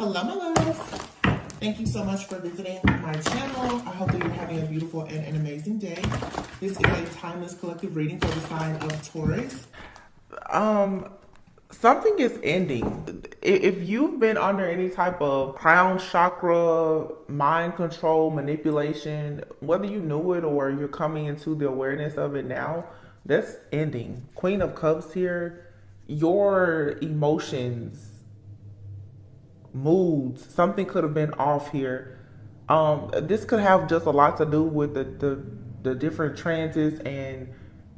Hello, my loves. Thank you so much for visiting my channel. I hope that you're having a beautiful and an amazing day. This is a timeless collective reading for the sign of Taurus. Something is ending. If you've been under any type of crown chakra, mind control, manipulation, whether you knew it or you're coming into the awareness of it now, that's ending. Queen of Cups here, your emotions, moods, something could have been off here. This could have just a lot to do with the different transits and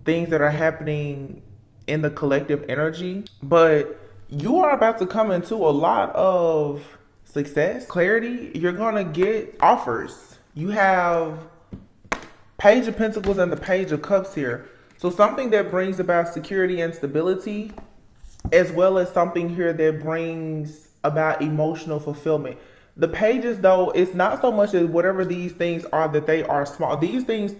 things that are happening in the collective energy. But you are about to come into a lot of success, clarity. You're gonna get offers. You have Page of Pentacles and the Page of Cups here. So something that brings about security and stability, as well as something here that brings about emotional fulfillment. The pages, though, it's not so much as whatever these things are that they are small. These things,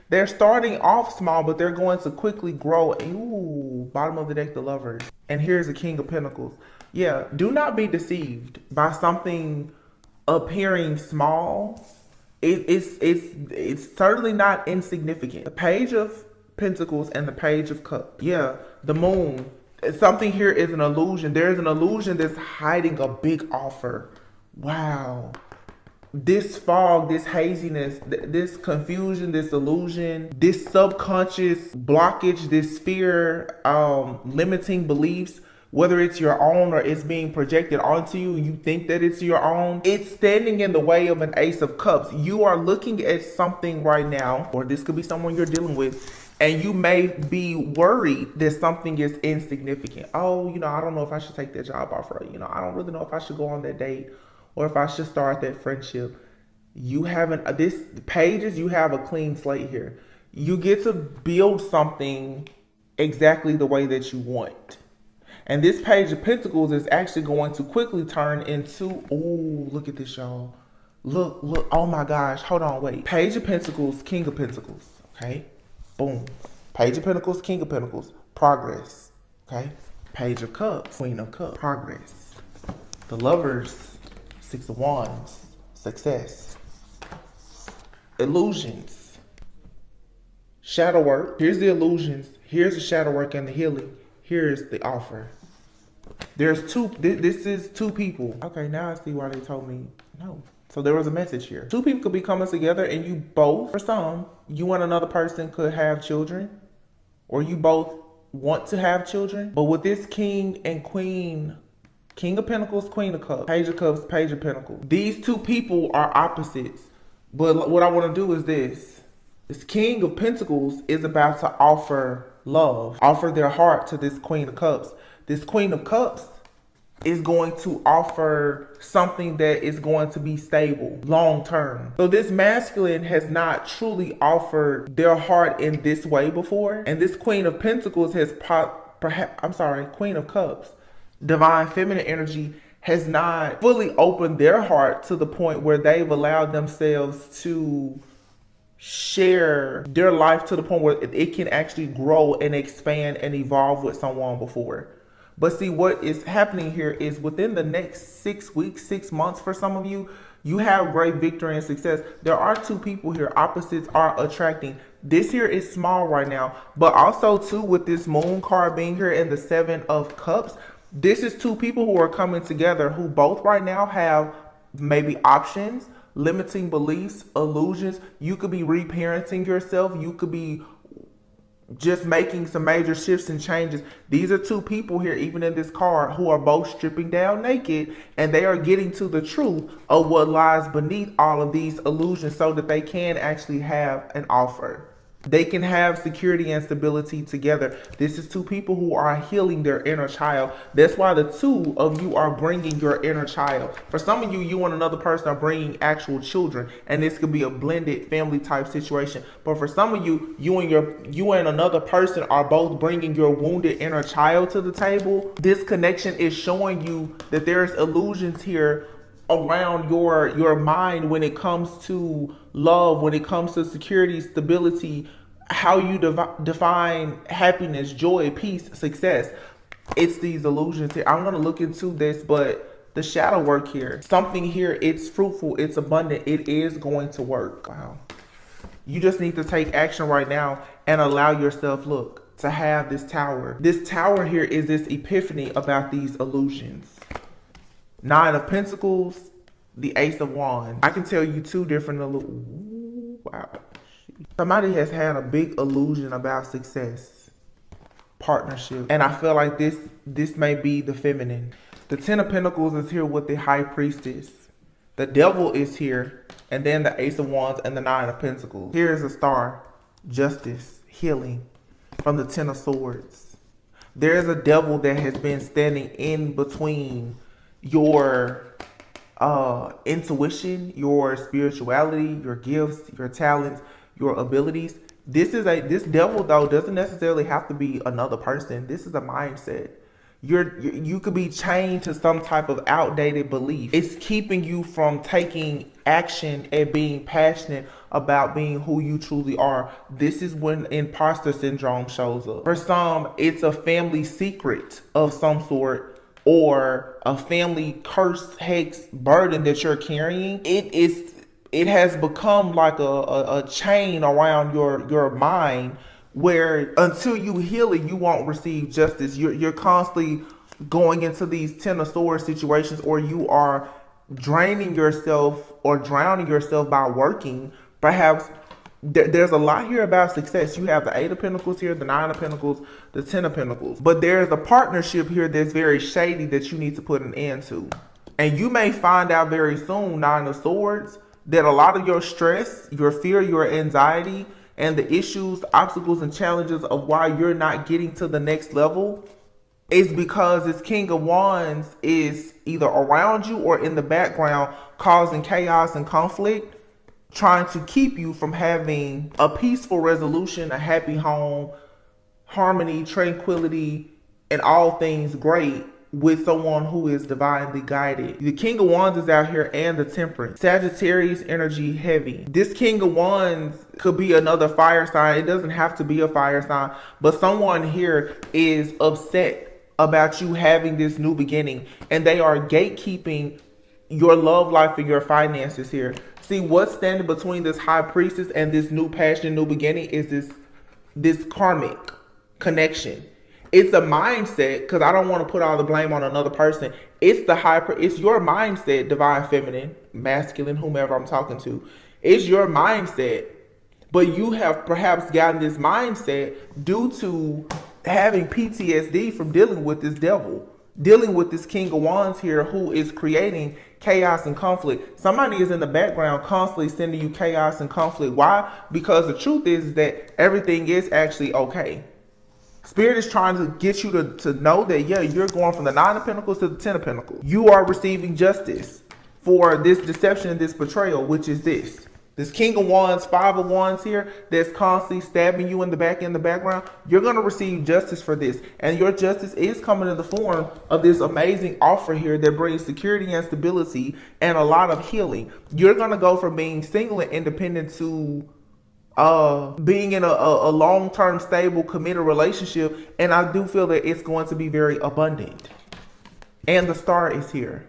they're starting off small, but they're going to quickly grow. Ooh, bottom of the deck, the Lovers. And here's the King of Pentacles. Yeah, do not be deceived by something appearing small. It's certainly not insignificant. The Page of Pentacles and the Page of Cups. Yeah, the Moon. Something here is an illusion. There's an illusion that's hiding a big offer. Wow. This fog, this haziness, this confusion, this illusion, this subconscious blockage, this fear, limiting beliefs, whether it's your own or it's being projected onto you, you think that it's your own, it's standing in the way of an Ace of Cups. You are looking at something right now, or this could be someone you're dealing with, and you may be worried that something is insignificant. Oh, I don't know if I should take that job offer. I don't really know if I should go on that date or if I should start that friendship. You haven't, this pages, you have a clean slate here. You get to build something exactly the way that you want. And this Page of Pentacles is actually going to quickly turn into, oh, look at this, y'all. Look, oh my gosh, hold on, wait. Page of Pentacles, King of Pentacles, okay? Boom. Page of Pentacles, King of Pentacles, progress, okay? Page of Cups, Queen of Cups, progress. The Lovers, Six of Wands, success. Illusions, shadow work. Here's the illusions. Here's the shadow work and the healing. Here's the offer. There's two, this is two people. Okay, now I see why they told me no. So there was a message here. Two people could be coming together and you both, for some, you and another person could have children, or you both want to have children. But with this King and Queen, King of Pentacles, Queen of Cups, Page of Cups, Page of Pentacles, these two people are opposites. But what I want to do is this King of Pentacles is about to offer love, offer their heart to this Queen of Cups. This Queen of Cups is going to offer something that is going to be stable long term. So this masculine has not truly offered their heart in this way before. And this Queen of Pentacles has Queen of Cups, divine feminine energy, has not fully opened their heart to the point where they've allowed themselves to share their life to the point where it can actually grow and expand and evolve with someone before. But see, what is happening here is within the next 6 weeks, 6 months for some of you, you have great victory and success. There are two people here. Opposites are attracting. This here is small right now, but also too with this Moon card being here and the Seven of Cups, this is two people who are coming together who both right now have maybe options, limiting beliefs, illusions. You could be reparenting yourself. You could be just making some major shifts and changes. These are two people here, even in this card, who are both stripping down naked, and they are getting to the truth of what lies beneath all of these illusions so that they can actually have an offer. They can have security and stability together. This is two people who are healing their inner child. That's why the two of you are bringing your inner child. For some of you, you and another person are bringing actual children, and this could be a blended family type situation. But for some of you, you and another person are both bringing your wounded inner child to the table. This connection is showing you that there's illusions here around your mind when it comes to love, when it comes to security, stability, how you define happiness, joy, peace, success. It's these illusions here. I'm going to look into this, but the shadow work here. Something here, it's fruitful, it's abundant, it is going to work. Wow. You just need to take action right now and allow yourself, look, to have this tower. This tower here is this epiphany about these illusions. Nine of Pentacles, the Ace of Wands. I can tell you two different illusions. Wow. Somebody has had a big illusion about success, partnership, and I feel like this may be the feminine. The Ten of Pentacles is here with the High Priestess. The Devil is here, and then the Ace of Wands and the Nine of Pentacles. Here is a star, justice, healing from the Ten of Swords. There is a devil that has been standing in between your intuition, your spirituality, your gifts, your talents, your abilities. This devil though doesn't necessarily have to be another person. This is a mindset. You could be chained to some type of outdated belief. It's keeping you from taking action and being passionate about being who you truly are. This is when imposter syndrome shows up. For some, it's a family secret of some sort, or a family curse, hex, burden that you're carrying. It has become like a chain around your mind, where until you heal it, you won't receive justice. You're constantly going into these Ten of Swords situations, or you are draining yourself or drowning yourself by working. Perhaps there's a lot here about success. You have the Eight of Pentacles here, the Nine of Pentacles, the Ten of Pentacles. But there's a partnership here that's very shady that you need to put an end to. And you may find out very soon, Nine of Swords, that a lot of your stress, your fear, your anxiety, and the issues, obstacles, and challenges of why you're not getting to the next level is because this King of Wands is either around you or in the background causing chaos and conflict, trying to keep you from having a peaceful resolution, a happy home, harmony, tranquility, and all things great with someone who is divinely guided. The King of Wands is out here, and the Temperance. Sagittarius energy heavy. This King of Wands could be another fire sign. It doesn't have to be a fire sign, but someone here is upset about you having this new beginning, and they are gatekeeping your love life and your finances here. See, what's standing between this High Priestess and this new passion, new beginning is this karmic connection. It's a mindset, because I don't want to put all the blame on another person. It's it's your mindset, divine feminine, masculine, whomever I'm talking to. It's your mindset. But you have perhaps gotten this mindset due to having PTSD from dealing with this devil, dealing with this King of Wands here, who is creating chaos and conflict. Somebody is in the background constantly sending you chaos and conflict. Why? Because the truth is that everything is actually okay. Spirit is trying to get you to know that, yeah, you're going from the Nine of Pentacles to the Ten of Pentacles. You are receiving justice for this deception and this betrayal, which is this King of Wands, Five of Wands here, that's constantly stabbing you in the back, in the background. You're going to receive justice for this. And your justice is coming in the form of this amazing offer here that brings security and stability and a lot of healing. You're going to go from being single and independent to being in a long-term, stable, committed relationship. And I do feel that it's going to be very abundant. And the Star is here.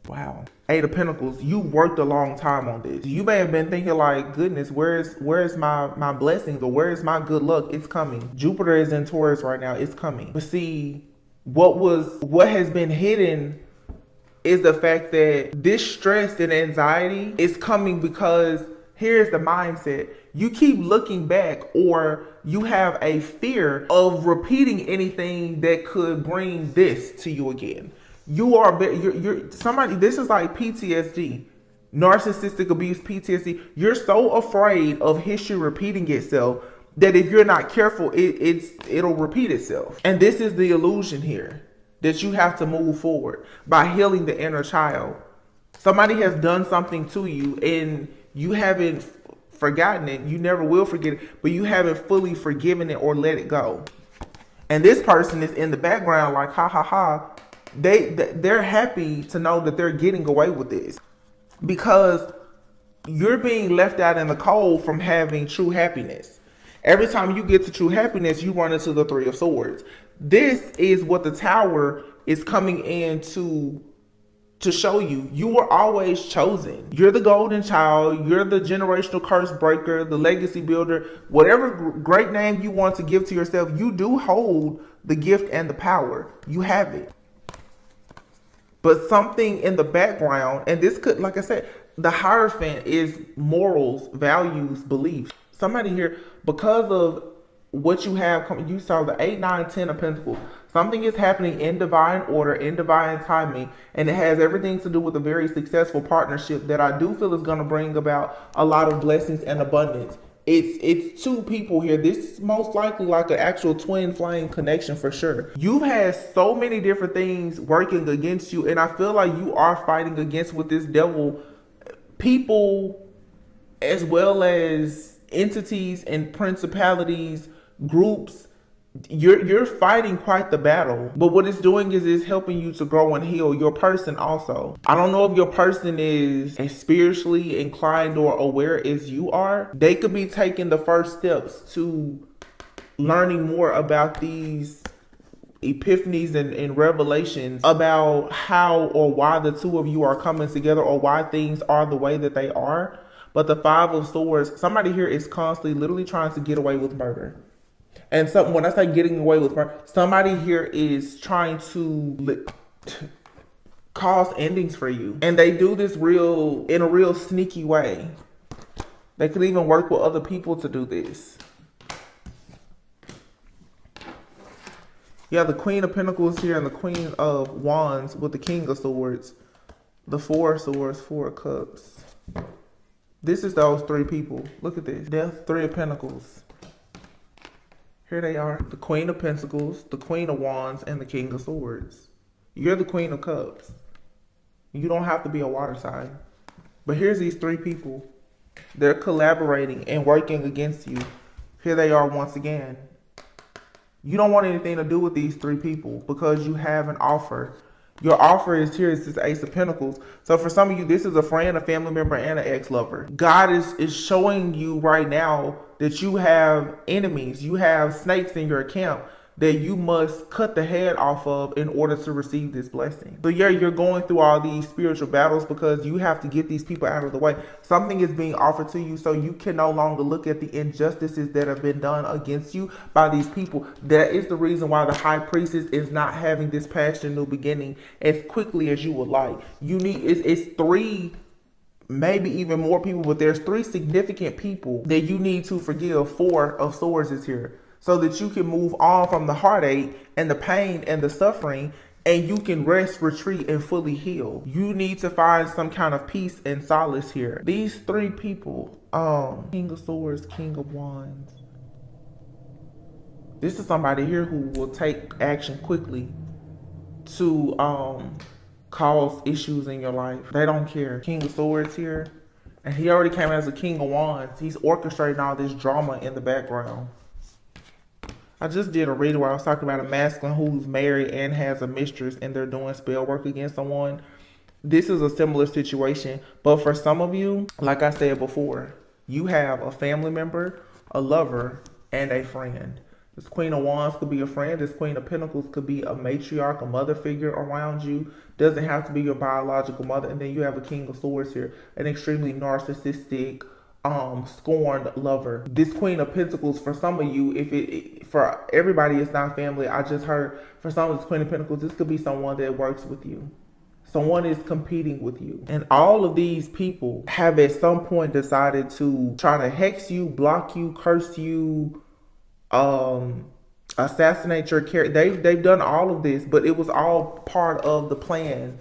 Wow. Eight of Pentacles. You worked a long time on this. You may have been thinking like, goodness, where's my blessings, or where's my good luck? It's coming. Jupiter is in Taurus right now. It's coming. But see, what has been hidden is the fact that this stress and anxiety is coming because here's the mindset. You keep looking back, or you have a fear of repeating anything that could bring this to you again. You're somebody, this is like PTSD, narcissistic abuse, PTSD. You're so afraid of history repeating itself that if you're not careful, it'll repeat itself. And this is the illusion here, that you have to move forward by healing the inner child. Somebody has done something to you and you haven't forgotten it. You never will forget it, but you haven't fully forgiven it or let it go. And this person is in the background like, ha ha ha. They're happy to know that they're getting away with this, because you're being left out in the cold from having true happiness. Every time you get to true happiness, you run into the Three of Swords. This is what the Tower is coming in to to show you were always chosen. You're the golden child. You're the generational curse breaker, the legacy builder, whatever great name you want to give to yourself. You do hold the gift and the power. You have it. But something in the background, and this could, like I said, the Hierophant is morals, values, beliefs. Somebody here, because of what you have, you saw the 8, 9, 10 of Pentacles. Something is happening in divine order, in divine timing, and it has everything to do with a very successful partnership that I do feel is going to bring about a lot of blessings and abundance. It's two people here. This is most likely like an actual twin flame connection for sure. You've had so many different things working against you, and I feel like you are fighting against with this devil people as well as entities and principalities, groups. You're fighting quite the battle, but what it's doing is it's helping you to grow and heal your person also. I don't know if your person is as spiritually inclined or aware as you are. They could be taking the first steps to learning more about these epiphanies and revelations about how or why the two of you are coming together, or why things are the way that they are. But the 5 of Swords, somebody here is constantly literally trying to get away with murder. And so when I say getting away with murder, somebody here is trying to cause endings for you. And they do this in a real sneaky way. They could even work with other people to do this. Yeah, the Queen of Pentacles here and the Queen of Wands with the King of Swords. The 4 of Swords, 4 of Cups. This is those 3 people. Look at this. Death, 3 of Pentacles. Here they are. The Queen of Pentacles, the Queen of Wands, and the King of Swords. You're the Queen of Cups. You don't have to be a water sign. But here's these 3 people. They're collaborating and working against you. Here they are once again. You don't want anything to do with these 3 people because you have an offer. Your offer is here. It's this Ace of Pentacles. So for some of you, this is a friend, a family member, and an ex-lover. God is showing you right now that you have enemies. You have snakes in your camp that you must cut the head off of in order to receive this blessing. So yeah, you're going through all these spiritual battles because you have to get these people out of the way. Something is being offered to you so you can no longer look at the injustices that have been done against you by these people. That is the reason why the High Priestess is not having this passion new beginning as quickly as you would like. You need, it's 3, maybe even more people, but there's 3 significant people that you need to forgive. 4 of Swords is here. So that you can move on from the heartache and the pain and the suffering, and you can rest, retreat, and fully heal. You need to find some kind of peace and solace here. These 3 people, King of Swords, King of Wands. This is somebody here who will take action quickly to cause issues in your life. They don't care. King of Swords here, and he already came as a King of Wands. He's orchestrating all this drama in the background. I just did a reading where I was talking about a masculine who's married and has a mistress and they're doing spell work against someone. This is a similar situation, but for some of you, like I said before, you have a family member, a lover, and a friend. This Queen of Wands could be a friend. This Queen of Pentacles could be a matriarch, a mother figure around you. Doesn't have to be your biological mother. And then you have a King of Swords here, an extremely narcissistic, scorned lover. This Queen of Pentacles, for some of you, for everybody it's not family. I just heard for some of this Queen of Pentacles, this could be someone that works with you. Someone is competing with you. And all of these people have at some point decided to try to hex you, block you, curse you, assassinate your character. They've done all of this, but it was all part of the plan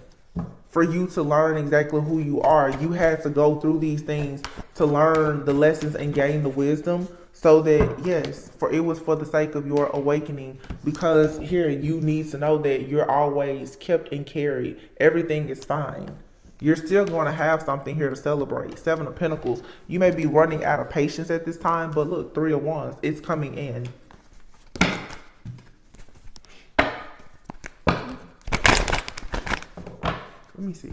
for you to learn exactly who you are. You had to go through these things to learn the lessons and gain the wisdom, so that, yes, it was for the sake of your awakening. Because here, you need to know that you're always kept and carried. Everything is fine. You're still going to have something here to celebrate. 7 of Pentacles. You may be running out of patience at this time, but look, 3 of Wands. It's coming in. Let me see.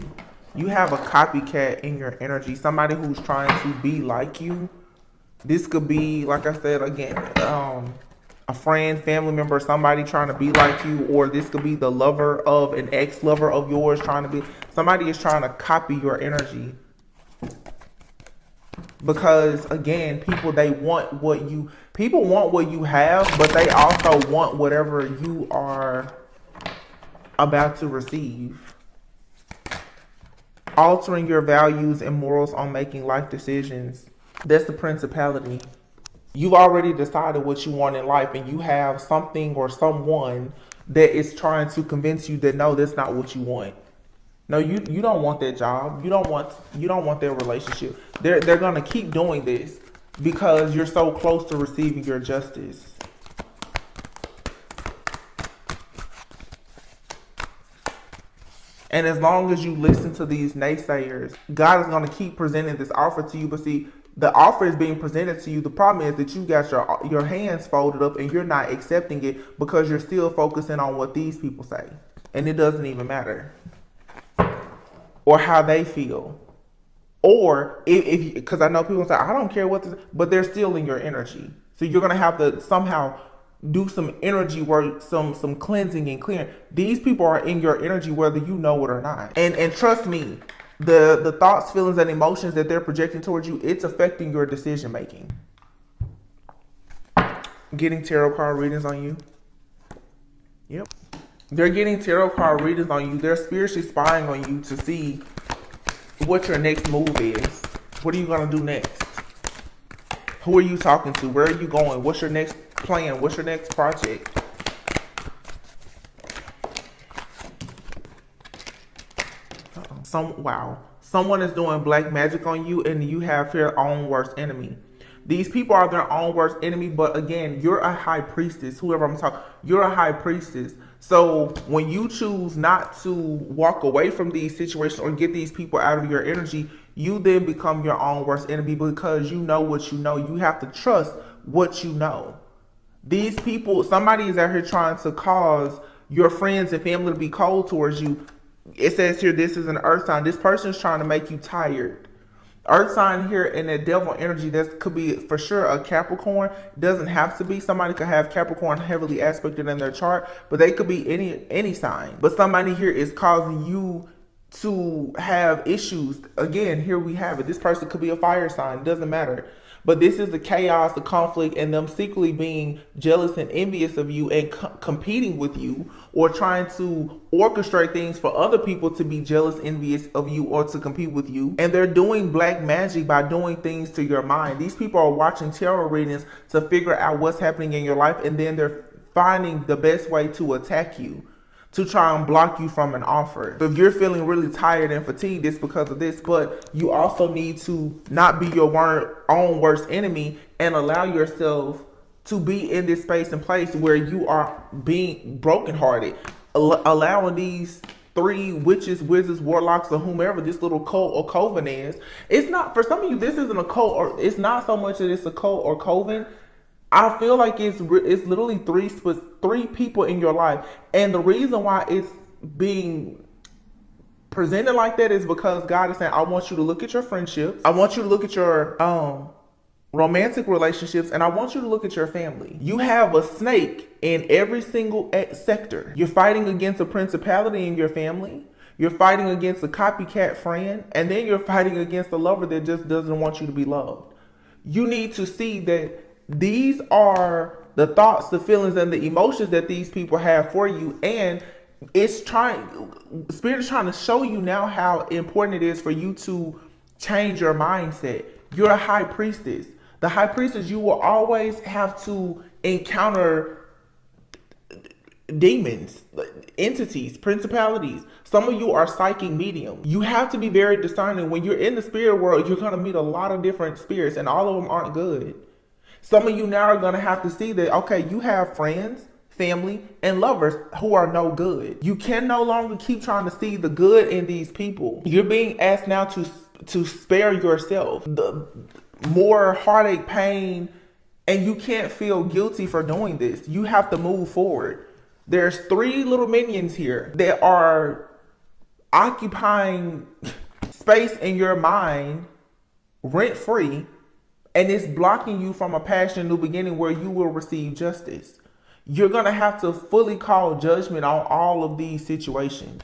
You have a copycat in your energy. Somebody who's trying to be like you. This could be, like I said again, a friend, family member, somebody trying to be like you, or this could be the lover of an ex-lover of yours trying to be. Somebody is trying to copy your energy. Because again, people want what you have, but they also want whatever you are about to receive. Altering your values and morals on making life decisions. That's the principality. You've already decided what you want in life, and you have something or someone that is trying to convince you that no, that's not what you want. No, you don't want that job. You don't want that relationship. They're gonna keep doing this because you're so close to receiving your justice. And as long as you listen to these naysayers, God is gonna keep presenting this offer to you. But see, the offer is being presented to you. The problem is that you got your hands folded up and you're not accepting it because you're still focusing on what these people say, and it doesn't even matter. Or how they feel. Or if because I know people say, I don't care what this, but they're still in your energy. So you're going to have to somehow do some energy work, some cleansing and clearing. These people are in your energy whether you know it or not. And trust me, the thoughts, feelings, and emotions that they're projecting towards you, it's affecting your decision making. Getting tarot card readings on you. Yep. They're getting tarot card readings on you. They're spiritually spying on you to see what your next move is. What are you going to do next? Who are you talking to? Where are you going? What's your next plan? What's your next project? Someone is doing black magic on you, and you have your own worst enemy. These people are their own worst enemy, but again, you're a high priestess. Whoever I'm talking, you're a high priestess. So when you choose not to walk away from these situations or get these people out of your energy, you then become your own worst enemy because you know what you know. You have to trust what you know. These people, somebody is out here trying to cause your friends and family to be cold towards you. It says here, this is an earth sign. This person is trying to make you tired. Earth sign here in that devil energy, that could be for sure a Capricorn. Doesn't have to be. Somebody could have Capricorn heavily aspected in their chart, but they could be any sign. But somebody here is causing you to have issues. Again, here we have it. This person could be a fire sign. It doesn't matter. But this is the chaos, the conflict, and them secretly being jealous and envious of you and competing with you, or trying to orchestrate things for other people to be jealous, envious of you, or to compete with you. And they're doing black magic by doing things to your mind. These people are watching tarot readings to figure out what's happening in your life, and then they're finding the best way to attack you, to try and block you from an offer. So if you're feeling really tired and fatigued, it's because of this, but you also need to not be your own worst enemy and allow yourself to be in this space and place where you are being brokenhearted, allowing these three witches, wizards, warlocks, or whomever this little cult or coven is. It's not, for some of you, this isn't a cult, or it's not so much that it's a cult or coven. I feel like it's literally three people in your life. And the reason why it's being presented like that is because God is saying, I want you to look at your friendships. I want you to look at your romantic relationships, and I want you to look at your family. You have a snake in every single sector. You're fighting against a principality in your family. You're fighting against a copycat friend. And then you're fighting against a lover that just doesn't want you to be loved. You need to see that these are the thoughts, the feelings, and the emotions that these people have for you. And Spirit is trying to show you now how important it is for you to change your mindset. You're a high priestess. The high priestess, you will always have to encounter demons, entities, principalities. Some of you are psychic medium. You have to be very discerning. When you're in the spirit world, you're going to meet a lot of different spirits, and all of them aren't good. Some of you now are going to have to see that, okay, you have friends, family, and lovers who are no good. You can no longer keep trying to see the good in these people. You're being asked now to spare yourself the more heartache, pain, and you can't feel guilty for doing this. You have to move forward. There's three little minions here that are occupying space in your mind rent-free, and it's blocking you from a passionate new beginning where you will receive justice. You're going to have to fully call judgment on all of these situations.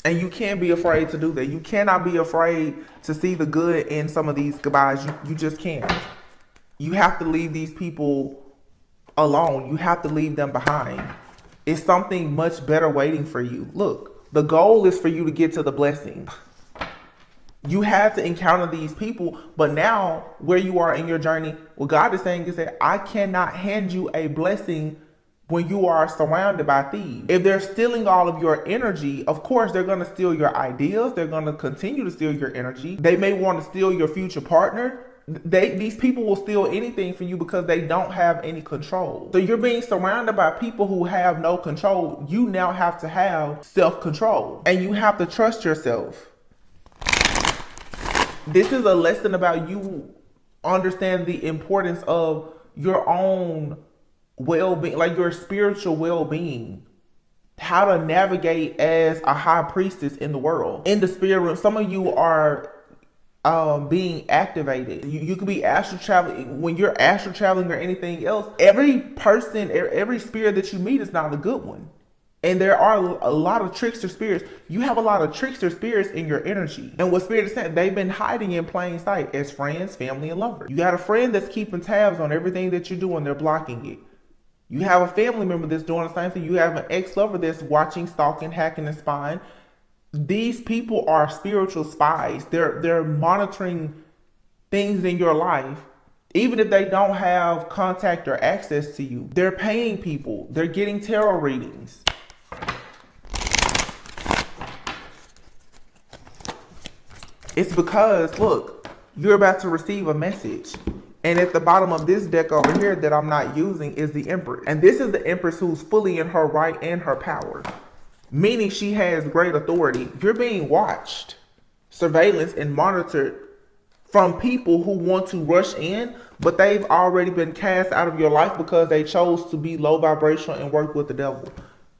And you can't be afraid to do that. You cannot be afraid to see the good in some of these goodbyes. You just can't. You have to leave these people alone. You have to leave them behind. It's something much better waiting for you. Look, the goal is for you to get to the blessing. You have to encounter these people, but now where you are in your journey, what God is saying is that I cannot hand you a blessing when you are surrounded by thieves. If they're stealing all of your energy, of course, they're going to steal your ideas. They're going to continue to steal your energy. They may want to steal your future partner. These people will steal anything from you because they don't have any control. So you're being surrounded by people who have no control. You now have to have self-control, and you have to trust yourself. This is a lesson about you understand the importance of your own well-being, like your spiritual well-being, how to navigate as a high priestess in the world. In the spirit realm, some of you are being activated. You could be astral traveling. When you're astral traveling or anything else, every person, every spirit that you meet is not a good one. And there are a lot of trickster spirits. You have a lot of trickster spirits in your energy. And what Spirit is saying, they've been hiding in plain sight as friends, family, and lovers. You got a friend that's keeping tabs on everything that you're doing. They're blocking it. You have a family member that's doing the same thing. You have an ex-lover that's watching, stalking, hacking, and spying. These people are spiritual spies. They're monitoring things in your life. Even if they don't have contact or access to you, they're paying people. They're getting tarot readings. It's because, look, you're about to receive a message. And at the bottom of this deck over here that I'm not using is the Empress. And this is the Empress who's fully in her right and her power. Meaning she has great authority. You're being watched, surveillance, and monitored from people who want to rush in, but they've already been cast out of your life because they chose to be low vibrational and work with the devil.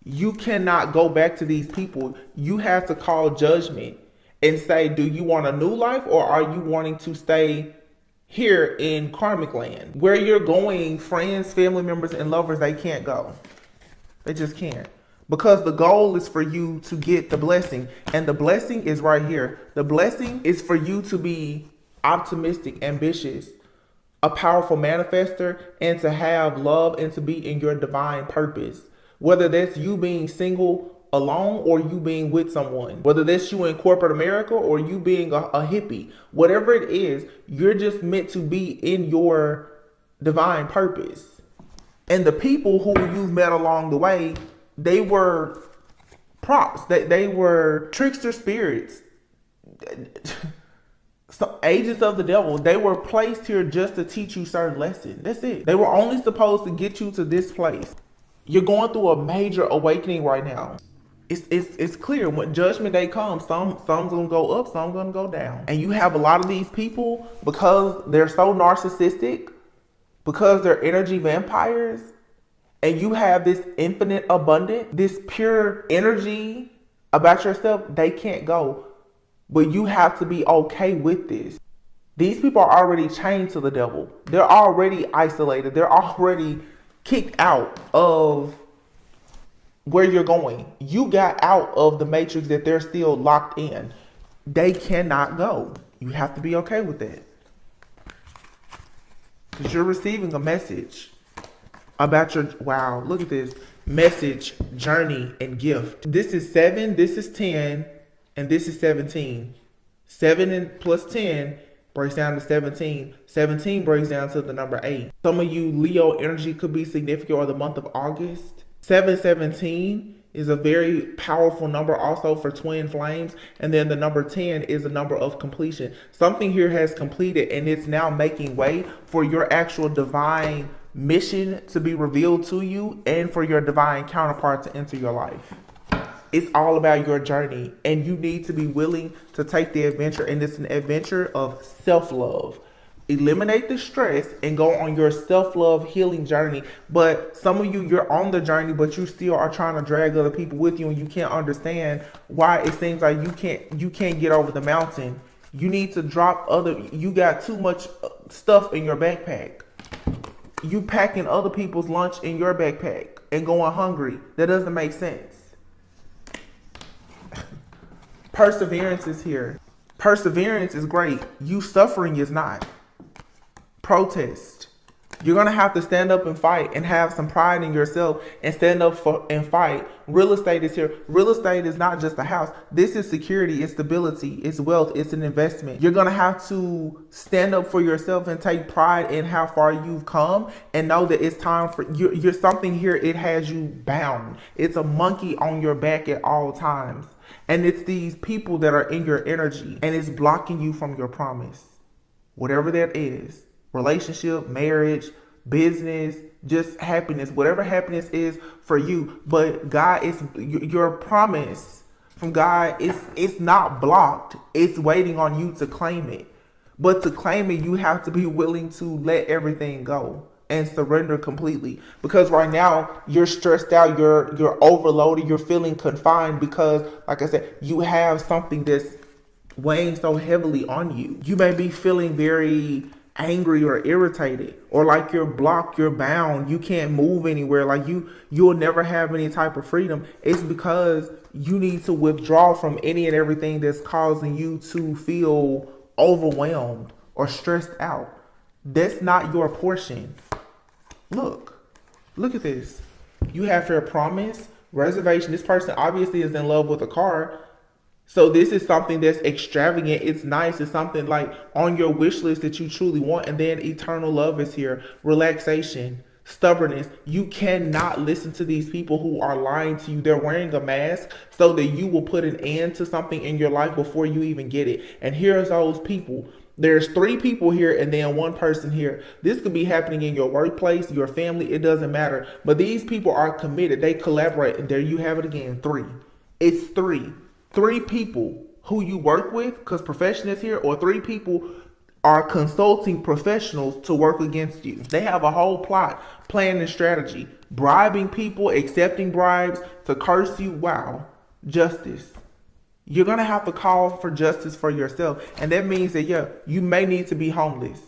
You cannot go back to these people. You have to call judgment and say, do you want a new life, or are you wanting to stay here in karmic land? Where you're going, friends, family members, and lovers, they can't go. They just can't. Because the goal is for you to get the blessing. And the blessing is right here. The blessing is for you to be optimistic, ambitious, a powerful manifester, and to have love and to be in your divine purpose. Whether that's you being single alone or you being with someone, whether that's you in corporate America or you being a hippie, whatever it is, you're just meant to be in your divine purpose. And the people who you've met along the way, they were props, they were trickster spirits, some agents of the devil. They were placed here just to teach you certain lessons. That's it. They were only supposed to get you to this place. You're going through a major awakening right now. It's clear when Judgment Day comes, some's gonna go up, some's gonna go down. And you have a lot of these people, because they're so narcissistic, because they're energy vampires, and you have this infinite abundant, this pure energy about yourself, they can't go. But you have to be okay with this. These people are already chained to the devil. They're already isolated. They're already kicked out of where you're going. You got out of the matrix that they're still locked in. They cannot go. You have to be okay with that. Because you're receiving a message about your, wow, look at this. Message, journey, and gift. This is 7, this is 10, and this is 17. 7 and plus 10 breaks down to 17. 17 breaks down to the number 8. Some of you Leo energy could be significant, or the month of August. 717 is a very powerful number also for twin flames. And then the number 10 is a number of completion. Something here has completed, and it's now making way for your actual divine mission to be revealed to you and for your divine counterpart to enter your life. It's all about your journey, and you need to be willing to take the adventure. And it's an adventure of self-love. Eliminate the stress and go on your self-love healing journey. But some of you, you're on the journey, but you still are trying to drag other people with you, and you can't understand why it seems like you can't get over the mountain. You need to drop you got too much stuff in your backpack. You packing other people's lunch in your backpack and going hungry. That doesn't make sense. Perseverance is here. Perseverance is great. You suffering is not. Protest. You're going to have to stand up and fight and have some pride in yourself and stand up for and fight. Real estate is here. Real estate is not just a house. This is security, it's stability, it's wealth, it's an investment. You're going to have to stand up for yourself and take pride in how far you've come and know that it's time for you're something here. It has you bound. It's a monkey on your back at all times. And it's these people that are in your energy and it's blocking you from your promise. Whatever that is. Relationship, marriage, business, just happiness, whatever happiness is for you. But God is your promise from God. It's not blocked. It's waiting on you to claim it. But to claim it, you have to be willing to let everything go and surrender completely. Because right now you're stressed out, you're overloaded, you're feeling confined because, like I said, you have something that's weighing so heavily on you. You may be feeling very angry or irritated, or like you're blocked, you're bound, you can't move anywhere, like you'll never have any type of freedom. It's because you need to withdraw from any and everything that's causing you to feel overwhelmed or stressed out. That's not your portion. Look at this. You have your promise, reservation. This person obviously is in love with a car. So this is something that's extravagant. It's nice. It's something like on your wish list that you truly want. And then eternal love is here. Relaxation, stubbornness. You cannot listen to these people who are lying to you. They're wearing a mask so that you will put an end to something in your life before you even get it. And here's those people. There's 3 people here and then 1 person here. This could be happening in your workplace, your family. It doesn't matter. But these people are committed. They collaborate. And there you have it again. 3. It's 3. 3 people who you work with, because profession is here, or 3 people are consulting professionals to work against you. They have a whole plot, plan, and strategy. Bribing people, accepting bribes to curse you. Wow. Justice. You're going to have to call for justice for yourself. And that means that, yeah, you may need to be homeless.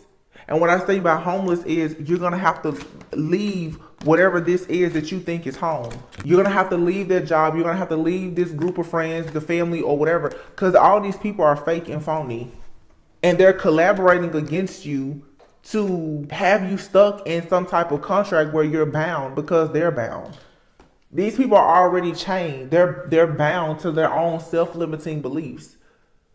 And what I say about homeless is you're going to have to leave whatever this is that you think is home. You're going to have to leave that job. You're going to have to leave this group of friends, the family, or whatever. Because all these people are fake and phony. And they're collaborating against you to have you stuck in some type of contract where you're bound because they're bound. These people are already chained. They're bound to their own self-limiting beliefs.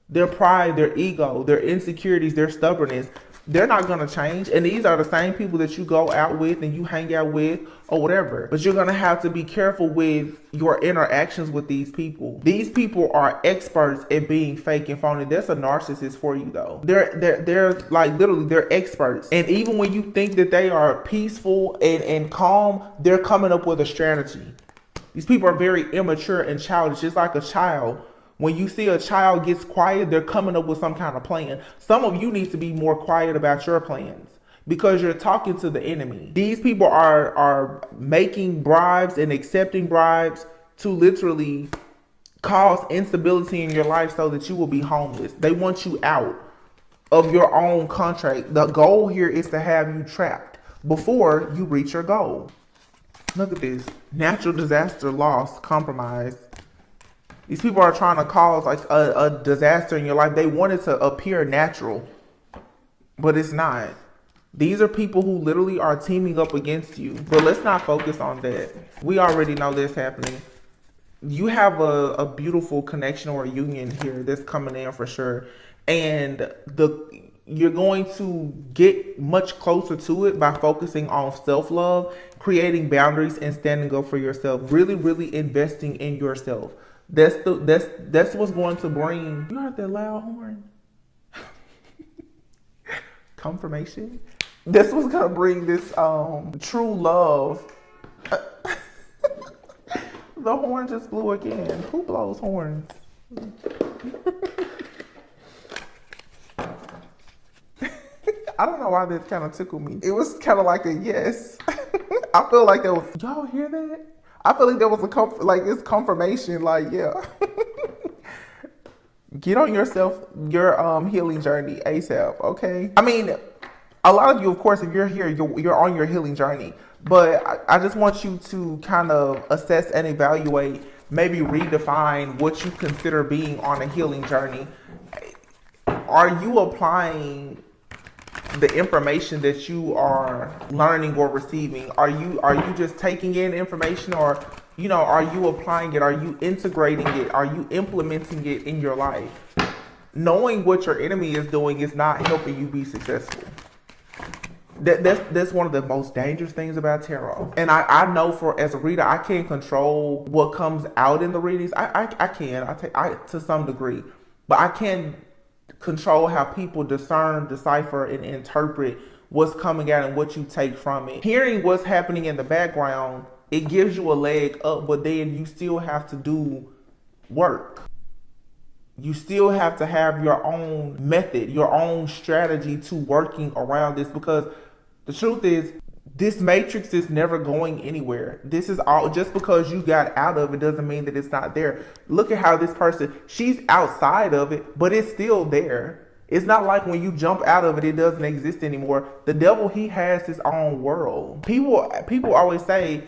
Their pride, their ego, their insecurities, their stubbornness. They're not going to change. And these are the same people that you go out with and you hang out with or whatever. But you're going to have to be careful with your interactions with these people. These people are experts at being fake and phony. That's a narcissist for you, though. They're like literally they're experts. And even when you think that they are peaceful and calm, they're coming up with a strategy. These people are very immature and childish. It's like a child. When you see a child gets quiet, they're coming up with some kind of plan. Some of you need to be more quiet about your plans because you're talking to the enemy. These people are making bribes and accepting bribes to literally cause instability in your life so that you will be homeless. They want you out of your own contract. The goal here is to have you trapped before you reach your goal. Look at this. Natural disaster, loss, compromise. These people are trying to cause like a disaster in your life. They want it to appear natural, but it's not. These are people who literally are teaming up against you. But let's not focus on that. We already know this happening. You have a beautiful connection or a union here that's coming in for sure. And you're going to get much closer to it by focusing on self-love, creating boundaries, and standing up for yourself. Really, really investing in yourself. That's what's going to bring. You heard that loud horn? Confirmation. That's what's gonna bring this true love. The horn just blew again. Who blows horns? I don't know why that kind of tickled me. It was kind of like a yes. I feel like that was. Y'all hear that? I feel like that was it's confirmation. Like, yeah. Get on your healing journey ASAP, okay? I mean, a lot of you, of course, if you're here, you're on your healing journey. But I just want you to kind of assess and evaluate, maybe redefine what you consider being on a healing journey. Are you applying the information that you are learning or receiving? Are you just taking in information, or are you applying it? Are you integrating it? Are you implementing it in your life? Knowing what your enemy is doing is not helping you be successful. That's one of the most dangerous things about tarot. And I know as a reader, I can't control what comes out in the readings. I can to some degree, but I can control how people discern, decipher, and interpret what's coming out and what you take from it. Hearing what's happening in the background, it gives you a leg up, but then you still have to do work. You still have to have your own method, your own strategy to working around this, because the truth is, this matrix is never going anywhere. This is all, just because you got out of it doesn't mean that it's not there. Look at how this person, she's outside of it, but it's still there. It's not like when you jump out of it, it doesn't exist anymore. The devil, he has his own world. People always say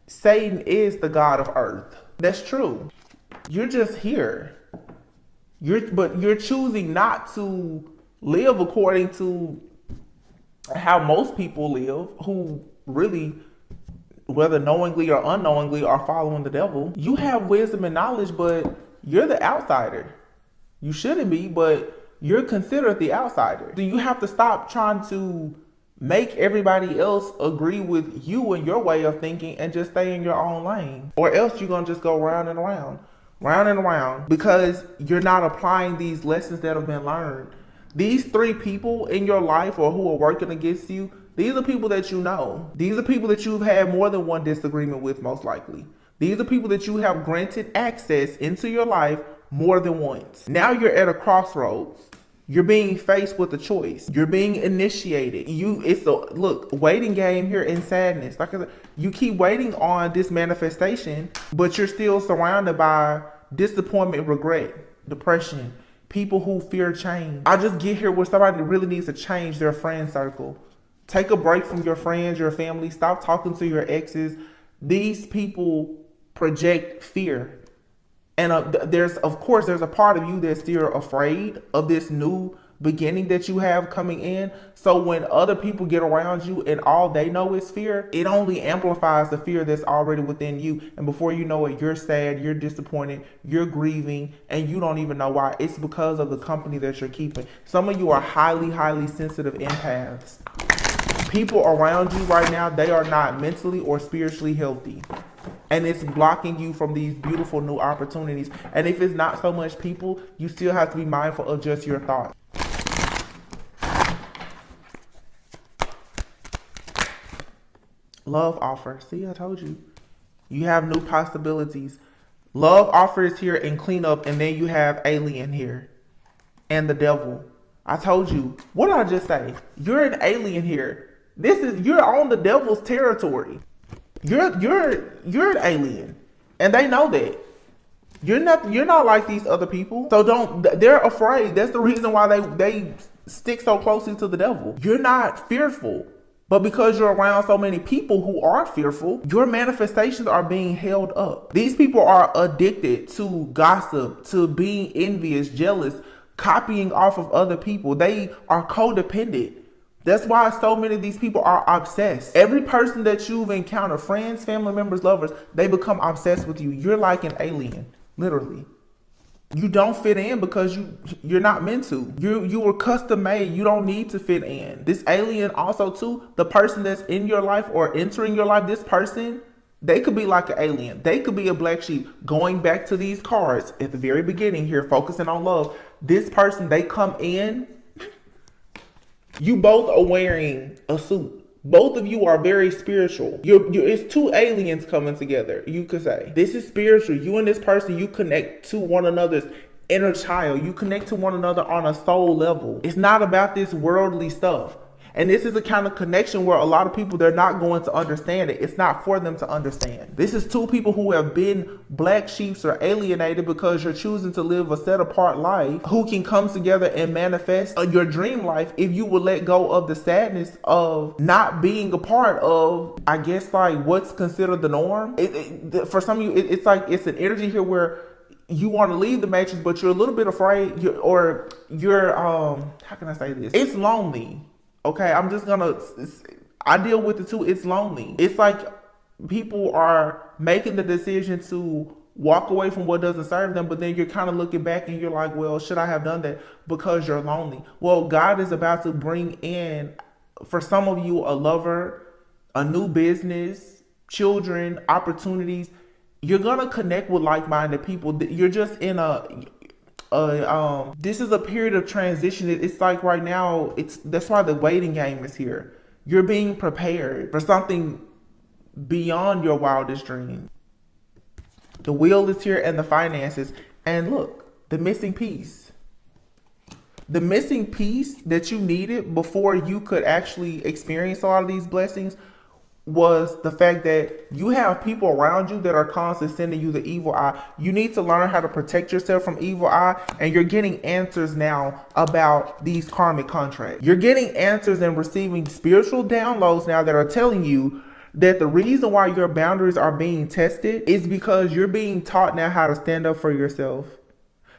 Satan is the god of earth. That's true. You're just here. But you're choosing not to live according to how most people live, who really, whether knowingly or unknowingly, are following the devil. You have wisdom and knowledge, but you're the outsider. You shouldn't be, but you're considered the outsider. So you have to stop trying to make everybody else agree with you and your way of thinking, and just stay in your own lane. Or else you're going to just go round and around, because you're not applying these lessons that have been learned. These 3 people in your life, or who are working against you, these are people that you know. These are people that you've had more than one disagreement with, most likely. These are people that you have granted access into your life more than once. Now you're at a crossroads. You're being faced with a choice. You're being initiated. It's a waiting game here in sadness. Like I said, you keep waiting on this manifestation, but you're still surrounded by disappointment, regret, depression, people who fear change. I just get here where somebody really needs to change their friend circle. Take a break from your friends, your family. Stop talking to your exes. These people project fear. And there's a part of you that's still afraid of this new beginning that you have coming in. So when other people get around you and all they know is fear, it only amplifies the fear that's already within you. And before you know it, you're sad, you're disappointed, you're grieving, and you don't even know why. It's because of the company that you're keeping. Some of you are highly, highly sensitive empaths. People around you right now, they are not mentally or spiritually healthy. And it's blocking you from these beautiful new opportunities. And if it's not so much people, you still have to be mindful of just your thoughts. Love offer. See, I told you. You have new possibilities. Love offer is here and clean up, and then you have alien here. And the devil. I told you. What did I just say? You're an alien here. You're on the devil's territory. You're an alien, and they know that. You're not like these other people. So they're afraid. That's the reason why they stick so closely to the devil. You're not fearful, but because you're around so many people who are fearful, your manifestations are being held up. These people are addicted to gossip, to being envious, jealous, copying off of other people. They are codependent. That's why so many of these people are obsessed. Every person that you've encountered, friends, family members, lovers, they become obsessed with you. You're like an alien, literally. You don't fit in because you're not meant to. You were custom made. You don't need to fit in. This alien also too, the person that's in your life or entering your life, this person, they could be like an alien. They could be a black sheep. Going back to these cards at the very beginning here, focusing on love. This person, they come in. You both are wearing a suit. Both of you are very spiritual. It's 2 aliens coming together, you could say. This is spiritual. You and this person, you connect to one another's inner child. You connect to one another on a soul level. It's not about this worldly stuff. And this is a kind of connection where a lot of people, they're not going to understand it. It's not for them to understand. This is two people who have been black sheeps or alienated because you're choosing to live a set apart life, who can come together and manifest your dream life if you will let go of the sadness of not being a part of, I guess, like what's considered the norm. For some of you, it's like it's an energy here where you want to leave the matrix, but you're a little bit afraid, you're how can I say this? It's lonely. Okay, I deal with it too. It's lonely. It's like people are making the decision to walk away from what doesn't serve them, but then you're kind of looking back and you're like, well, should I have done that? Because you're lonely. Well, God is about to bring in, for some of you, a lover, a new business, children, opportunities. You're going to connect with like-minded people. You're just in this is a period of transition. It's like right now, that's why the waiting game is here. You're being prepared for something beyond your wildest dream. The wheel is here and the finances. And look, the missing piece. The missing piece that you needed before you could actually experience a lot of these blessings was the fact that you have people around you that are constantly sending you the evil eye. You need to learn how to protect yourself from evil eye, and you're getting answers now about these karmic contracts. You're getting answers and receiving spiritual downloads now that are telling you that the reason why your boundaries are being tested is because you're being taught now how to stand up for yourself.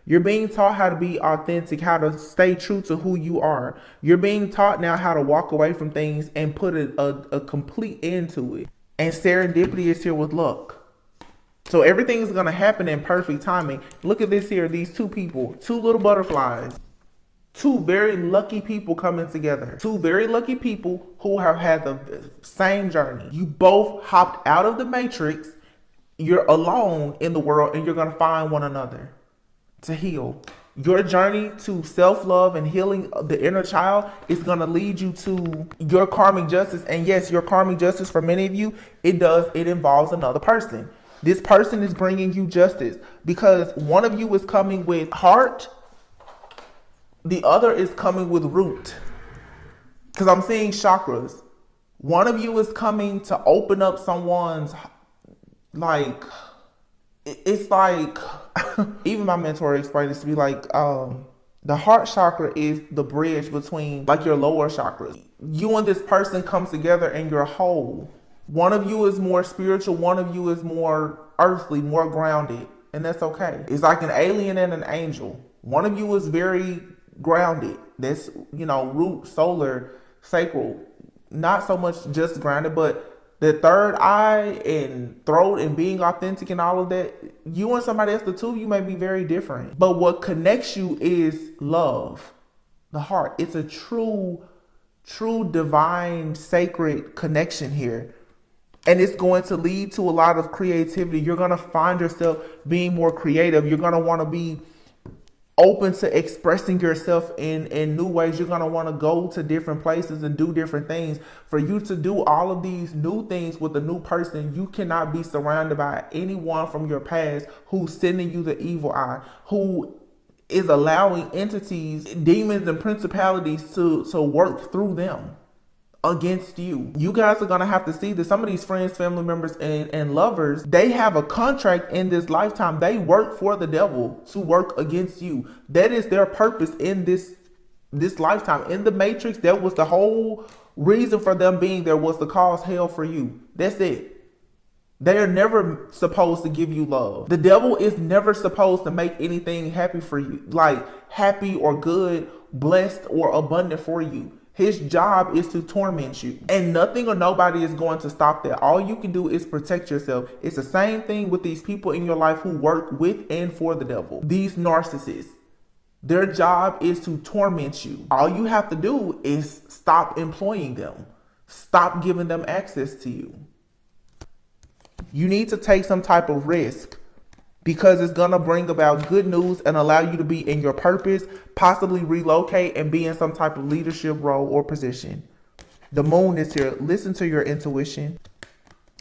You're being taught how to be authentic, how to stay true to who you are. You're being taught now how to walk away from things and put a complete end to it. And serendipity is here with luck. So everything is going to happen in perfect timing. Look at this here. These two people, two little butterflies, two very lucky people coming together. Two very lucky people who have had the same journey. You both hopped out of the matrix. You're alone in the world and you're going to find one another to heal. Your journey to self-love and healing the inner child is going to lead you to your karmic justice. And yes, your karmic justice for many of you, it involves another person. This person is bringing you justice because one of you is coming with heart, the other is coming with root. Because I'm seeing chakras. One of you is coming to open up someone's, like, it's like, even my mentor explained this to me, like, the heart chakra is the bridge between like your lower chakras. You and this person comes together and you're whole. One of you is more spiritual, one of you is more earthly, more grounded, and that's okay. It's like an alien and an angel. One of you is very grounded. That's, root, solar, sacral. Not so much just grounded, but the third eye and throat and being authentic and all of that, you and somebody else, the two of you may be very different. But what connects you is love, the heart. It's a true divine, sacred connection here. And it's going to lead to a lot of creativity. You're going to find yourself being more creative. You're going to want to be open to expressing yourself in new ways. You're going to want to go to different places and do different things. For you to do all of these new things with a new person, you cannot be surrounded by anyone from your past who's sending you the evil eye, who is allowing entities, demons and principalities to work through them against you. You guys are going to have to see that some of these friends, family members, and lovers, they have a contract in this lifetime. They work for the devil to work against you. That is their purpose in this lifetime. In the matrix, that was the whole reason for them being there, was to cause hell for you. That's it. They are never supposed to give you love. The devil is never supposed to make anything happy for you, like happy or good, blessed or abundant for you. His job is to torment you. And nothing or nobody is going to stop that. All you can do is protect yourself. It's the same thing with these people in your life who work with and for the devil. These narcissists. Their job is to torment you. All you have to do is stop employing them. Stop giving them access to you. You need to take some type of risk, because it's going to bring about good news and allow you to be in your purpose, possibly relocate and be in some type of leadership role or position. The moon is here. Listen to your intuition.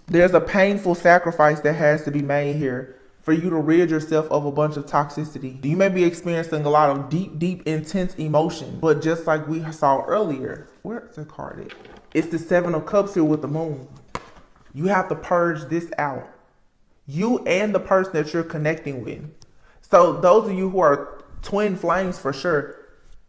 There's a painful sacrifice that has to be made here for you to rid yourself of a bunch of toxicity. You may be experiencing a lot of deep, intense emotion, but just like we saw earlier, where's the card at? It's the Seven of Cups here with the moon. You have to purge this out. You and the person that you're connecting with. So those of you who are twin flames, for sure,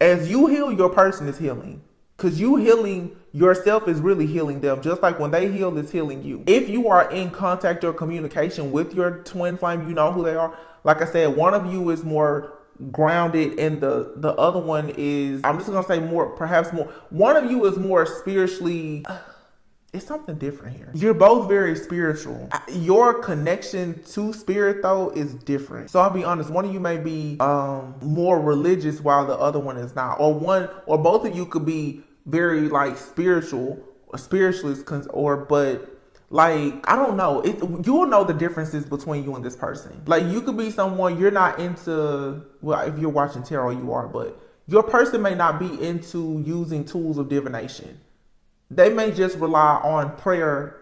as you heal, your person is healing. Because you healing yourself is really healing them. Just like when they heal, it's healing you. If you are in contact or communication with your twin flame, you know who they are. Like I said, one of you is more grounded and the other one is, I'm just going to say more, perhaps more. One of you is more spiritually... It's something different here. You're both very spiritual. Your connection to spirit, though, is different. So I'll be honest, one of you may be more religious while the other one is not. Or both of you could be very like spiritual or spiritualist, but like, I don't know. You will know the differences between you and this person. Like, you could be someone you're not into, well, if you're watching tarot, you are, but your person may not be into using tools of divination. They may just rely on prayer,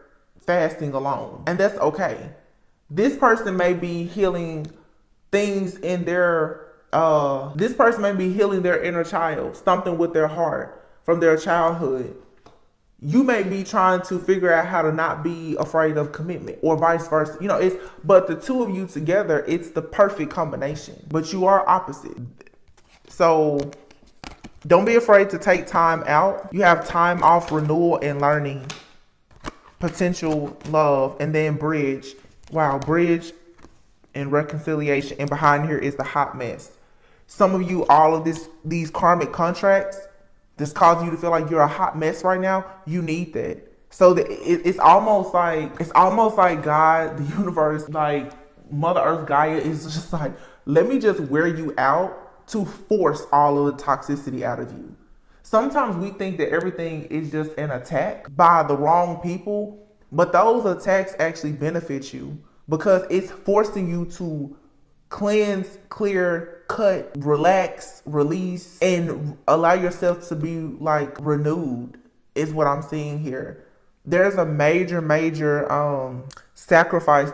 fasting alone, and that's okay. This person may be healing things in their, this person may be healing their inner child, something with their heart from their childhood. You may be trying to figure out how to not be afraid of commitment or vice versa. You know, but the two of you together, it's the perfect combination, but you are opposite. So don't be afraid to take time out. You have time off, renewal and learning, potential love, and then bridge. Wow, bridge and reconciliation. And behind here is the hot mess. Some of you, all of these karmic contracts that's causing you to feel like you're a hot mess right now, you need that. So that it's almost like God, the universe, like Mother Earth, Gaia is just like, let me just wear you out to force all of the toxicity out of you. Sometimes we think that everything is just an attack by the wrong people, but those attacks actually benefit you because it's forcing you to cleanse, clear, cut, relax, release, and allow yourself to be like renewed is what I'm seeing here. There's a major sacrifice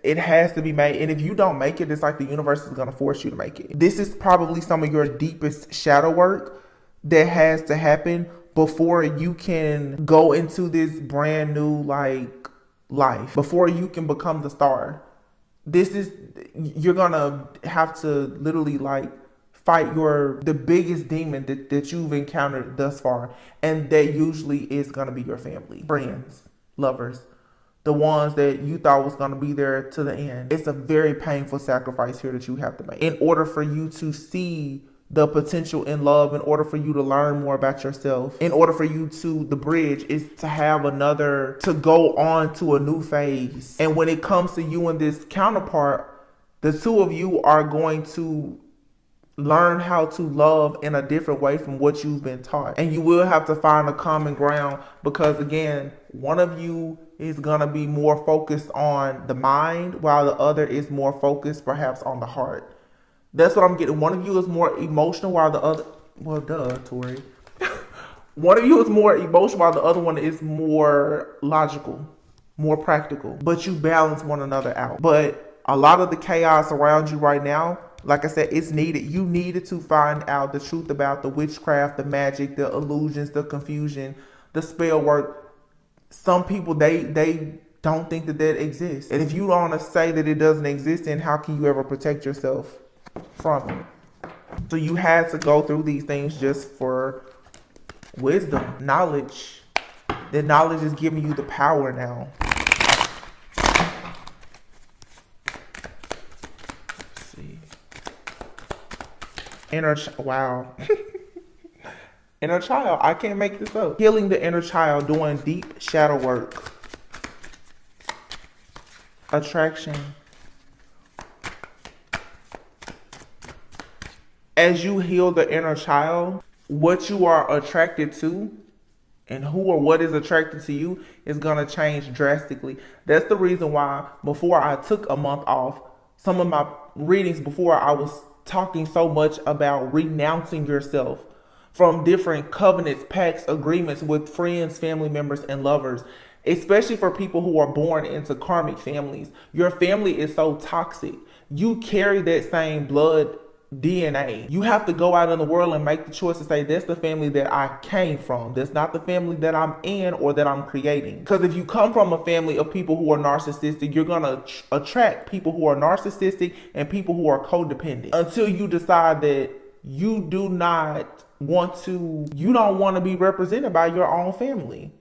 it has to be made. And if you don't make it, it's like the universe is going to force you to make it. This is probably some of your deepest shadow work that has to happen before you can go into this brand new like life, before you can become the star. You're going to have to literally like fight the biggest demon that you've encountered thus far. And that usually is going to be your family, friends, lovers. The ones that you thought was going to be there to the end. It's a very painful sacrifice here that you have to make in order for you to see the potential in love, in order for you to learn more about yourself, in order for you the bridge is to have to go on to a new phase. And when it comes to you and this counterpart, the two of you are going to learn how to love in a different way from what you've been taught. And you will have to find a common ground because, again, one of you is going to be more focused on the mind while the other is more focused perhaps on the heart. That's what I'm getting. One of you is more emotional while the other... Well, duh, Tori. One of you is more emotional while the other one is more logical, more practical. But you balance one another out. But a lot of the chaos around you right now, like I said, it's needed. You needed to find out the truth about the witchcraft, the magic, the illusions, the confusion, the spell work. Some people, they don't think that exists. And if you don't want to say that it doesn't exist, then how can you ever protect yourself from it? So you had to go through these things just for wisdom, knowledge. The knowledge is giving you the power now. Let's see. Wow. Inner child. I can't make this up. Healing the inner child, doing deep shadow work. Attraction. As you heal the inner child, what you are attracted to and who or what is attracted to you is going to change drastically. That's the reason why before I took a month off, some of my readings before I was talking so much about renouncing yourself from different covenants, pacts, agreements with friends, family members, and lovers. especially for people who are born into karmic families. Your family is so toxic. You carry that same blood DNA. You have to go out in the world and make the choice to say, that's the family that I came from. That's not the family that I'm in or that I'm creating. Because if you come from a family of people who are narcissistic, you're going to attract people who are narcissistic and people who are codependent until you decide that you don't want to be represented by your own family.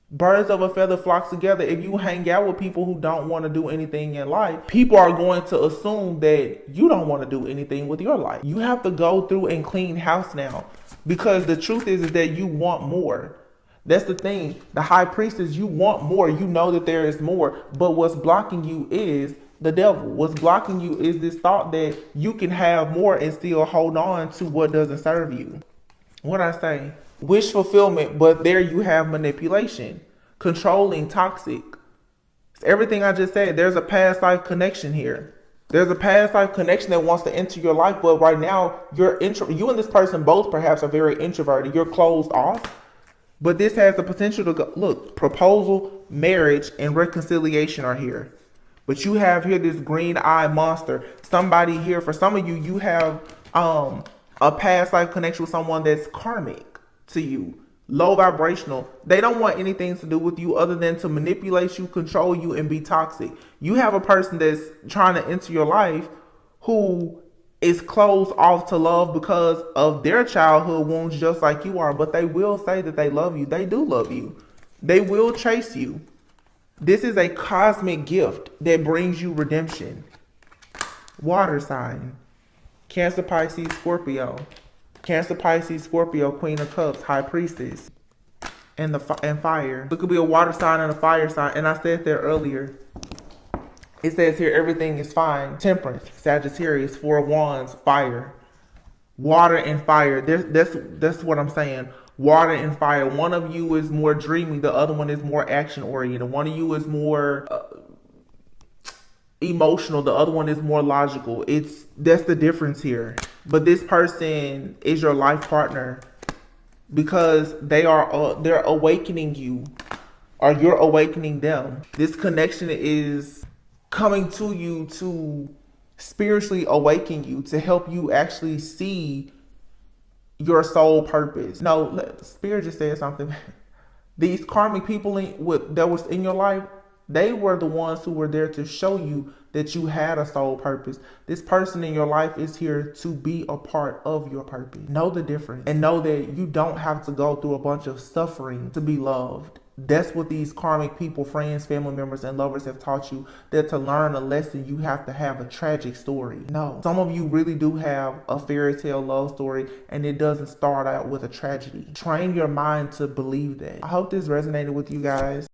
Birds of a feather flock together. If you hang out with people who don't want to do anything in life, people are going to assume that you don't want to do anything with your life. You have to go through and clean house now, because the truth is that you want more. That's the thing. The high priestess, you want more. You know that there is more, but what's blocking you is the devil. What's blocking you is this thought that you can have more and still hold on to what doesn't serve you. What I say? Wish fulfillment, but there you have manipulation, controlling, toxic. It's everything I just said. There's a past life connection here. There's a past life connection that wants to enter your life, but right now you and this person both perhaps are very introverted. You're closed off, but this has the potential to go. Look, proposal, marriage, and reconciliation are here. But you have here this green-eyed monster. Somebody here, for some of you, you have a past life connection with someone that's karmic to you, low vibrational. They don't want anything to do with you other than to manipulate you, control you, and be toxic. You have a person that's trying to enter your life who is closed off to love because of their childhood wounds, just like you are, but they will say that they love you. They do love you. They will chase you. This is a cosmic gift that brings you redemption. Water sign. Cancer, Pisces, Scorpio. Cancer, Pisces, Scorpio, Queen of Cups, High Priestess, and fire. It could be a water sign and a fire sign. And I said there earlier, it says here everything is fine. Temperance, Sagittarius, Four of Wands, fire. Water and fire. That's what I'm saying. Water and fire. One of you is more dreamy. The other one is more action oriented. One of you is more emotional. The other one is more logical. That's the difference here. But this person is your life partner because they're awakening you, or you're awakening them. This connection is coming to you to spiritually awaken you, to help you actually see your soul purpose. No, Spirit just said something. These karmic people that was in your life, they were the ones who were there to show you that you had a soul purpose. This person in your life is here to be a part of your purpose. Know the difference and know that you don't have to go through a bunch of suffering to be loved. That's what these karmic people, friends, family members, and lovers have taught you, that to learn a lesson, you have to have a tragic story. No, some of you really do have a fairy tale love story, and it doesn't start out with a tragedy. Train your mind to believe that. I hope this resonated with you guys.